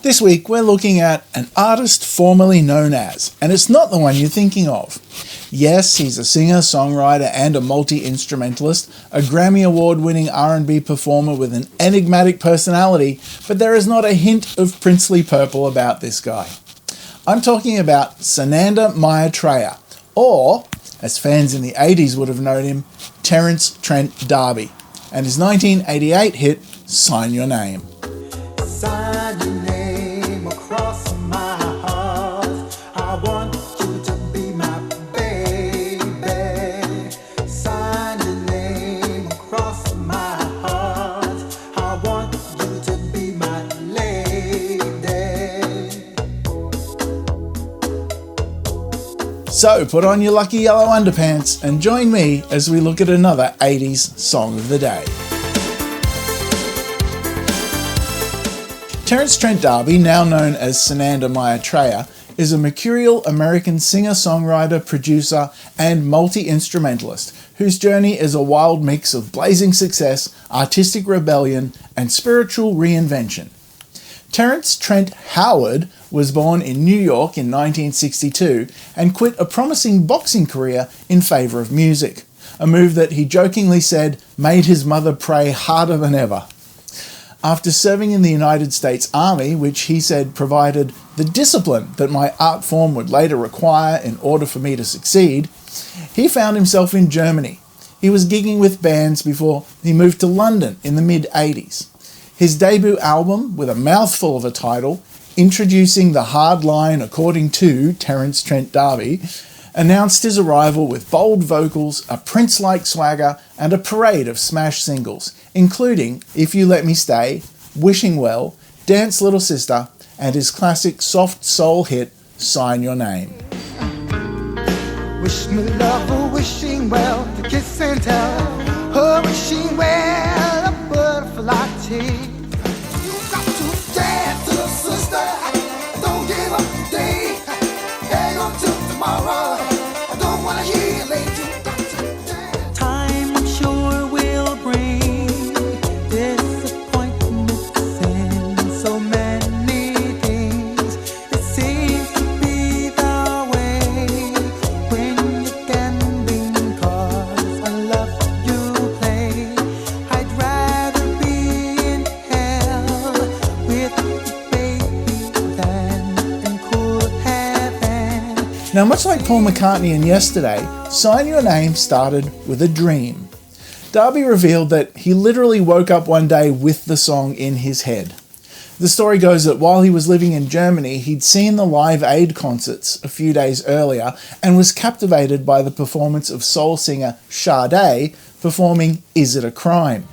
This week we're looking at an artist formerly known as, and it's not the one you're thinking of. Yes, he's a singer, songwriter and a multi-instrumentalist, a Grammy award-winning R&B performer with an enigmatic personality, but there is not a hint of princely purple about this guy. I'm talking about Sananda Maitreya, or, as fans in the 80s would have known him, Terence Trent D'Arby, and his 1988 hit, Sign Your Name. Sign your name across my heart. I want you to be my baby. Sign your name across my heart. I want you to be my lady. So put on your lucky yellow underpants and join me as we look at another 80s song of the day. Terence Trent D'Arby, now known as Sananda Maitreya, is a mercurial American singer-songwriter, producer, and multi-instrumentalist whose journey is a wild mix of blazing success, artistic rebellion, and spiritual reinvention. Terence Trent Howard was born in New York in 1962 and quit a promising boxing career in favour of music, a move that he jokingly said made his mother pray harder than ever. After serving in the United States Army, which he said provided the discipline that my art form would later require in order for me to succeed, he found himself in Germany. He was gigging with bands before he moved to London in the mid-80s. His debut album, with a mouthful of a title, introducing the hard line according to Terence Trent D'Arby, announced his arrival with bold vocals, a Prince-like swagger, and a parade of smash singles, including If You Let Me Stay, Wishing Well, Dance Little Sister, and his classic soft soul hit, Sign Your Name. Wish me love, oh, wishing well, the kiss and tell, oh, wishing well, a butterfly tea. You got to dance, little sister, don't give up today, hang on till tomorrow. Time, I'm sure, will bring disappointments in so many things. It seems to be the way when you can be, 'cause I love you play. I'd rather be in hell with you, baby, than in cool heaven. Now, much like Paul McCartney and Yesterday, Sign Your Name started with a dream. D'Arby revealed that he literally woke up one day with the song in his head. The story goes that while he was living in Germany, he'd seen the Live Aid concerts a few days earlier and was captivated by the performance of soul singer Sade performing Is It a Crime?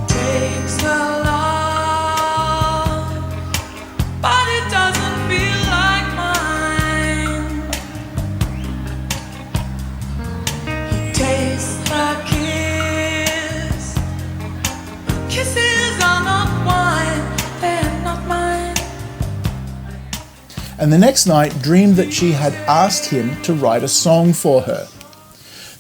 Takes a lot, but it doesn't feel like mine. He tastes her kiss. Kisses are not wine, they're not mine. And the next night dreamed that she had asked him to write a song for her.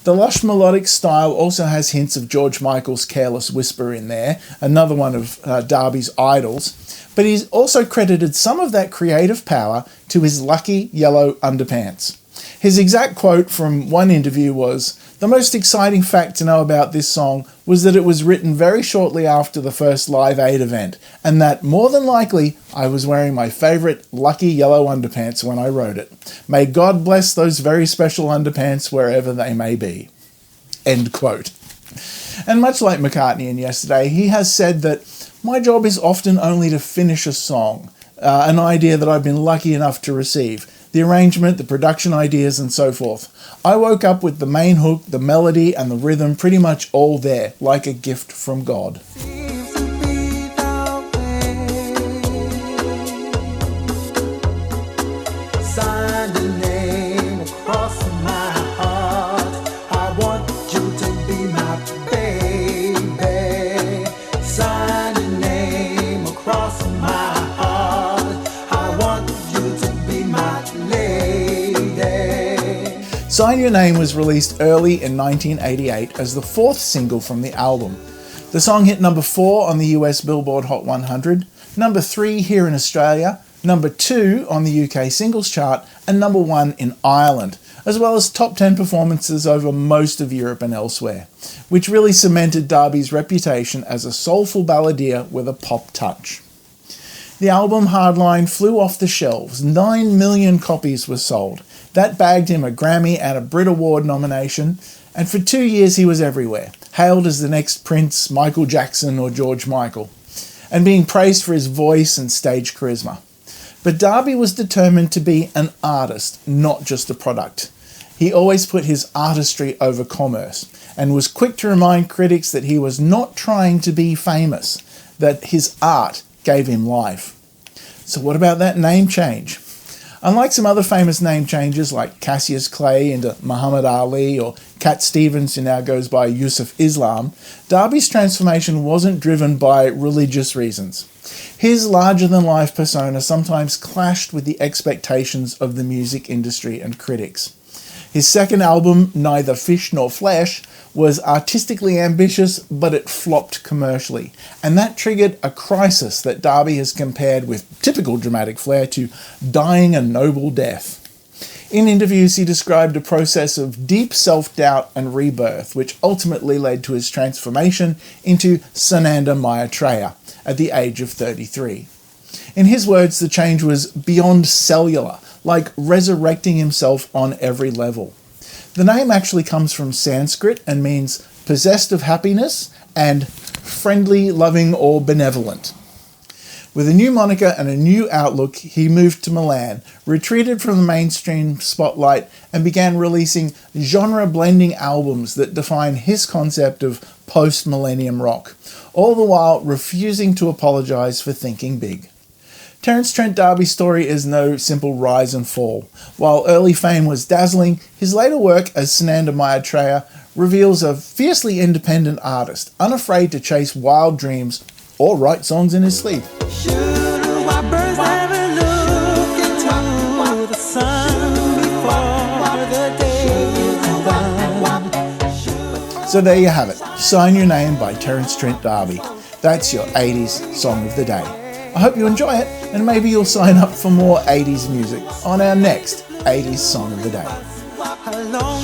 The lush melodic style also has hints of George Michael's Careless Whisper in there, another one of D'Arby's idols, but he's also credited some of that creative power to his lucky yellow underpants. His exact quote from one interview was, "The most exciting fact to know about this song was that it was written very shortly after the first Live Aid event, and that more than likely I was wearing my favourite lucky yellow underpants when I wrote it. May God bless those very special underpants wherever they may be." End quote. And much like McCartney and Yesterday, he has said that my job is often only to finish a song, an idea that I've been lucky enough to receive. The arrangement, the production ideas, and so forth. I woke up with the main hook, the melody, and the rhythm pretty much all there, like a gift from God. Seems to be the way. Sign your name across my heart. I want you to be my baby. Sign your name across my heart. I want you to be my lady. Sign Your Name was released early in 1988 as the fourth single from the album. The song hit number 4 on the US Billboard Hot 100, number 3 here in Australia, number 2 on the UK singles chart, and number 1 in Ireland, as well as top 10 performances over most of Europe and elsewhere, which really cemented D'Arby's reputation as a soulful balladeer with a pop touch. The album Hardline flew off the shelves. 9 million copies were sold. That bagged him a Grammy and a Brit Award nomination, and for 2 years he was everywhere, hailed as the next Prince, Michael Jackson or George Michael, and being praised for his voice and stage charisma. But D'Arby was determined to be an artist, not just a product. He always put his artistry over commerce, and was quick to remind critics that he was not trying to be famous, that his art gave him life. So what about that name change? Unlike some other famous name changes like Cassius Clay into Muhammad Ali or Cat Stevens, who now goes by Yusuf Islam, D'Arby's transformation wasn't driven by religious reasons. His larger-than-life persona sometimes clashed with the expectations of the music industry and critics. His second album, Neither Fish Nor Flesh, was artistically ambitious, but it flopped commercially. And that triggered a crisis that D'Arby has compared with typical dramatic flair to dying a noble death. In interviews, he described a process of deep self-doubt and rebirth, which ultimately led to his transformation into Sananda Maitreya at the age of 33. In his words, the change was beyond cellular, like resurrecting himself on every level. The name actually comes from Sanskrit and means possessed of happiness and friendly, loving, or benevolent. With a new moniker and a new outlook, he moved to Milan, retreated from the mainstream spotlight, and began releasing genre-blending albums that define his concept of post-millennium rock, all the while refusing to apologize for thinking big. Terence Trent D'Arby's story is no simple rise and fall. While early fame was dazzling, his later work as Sananda Maitreya reveals a fiercely independent artist, unafraid to chase wild dreams or write songs in his sleep. Should white birds ever look into the sun before the day is done? So there you have it, Sign Your Name by Terence Trent D'Arby. That's your 80s song of the day. I hope you enjoy it, and maybe you'll sign up for more 80s music on our next 80s song of the day. How long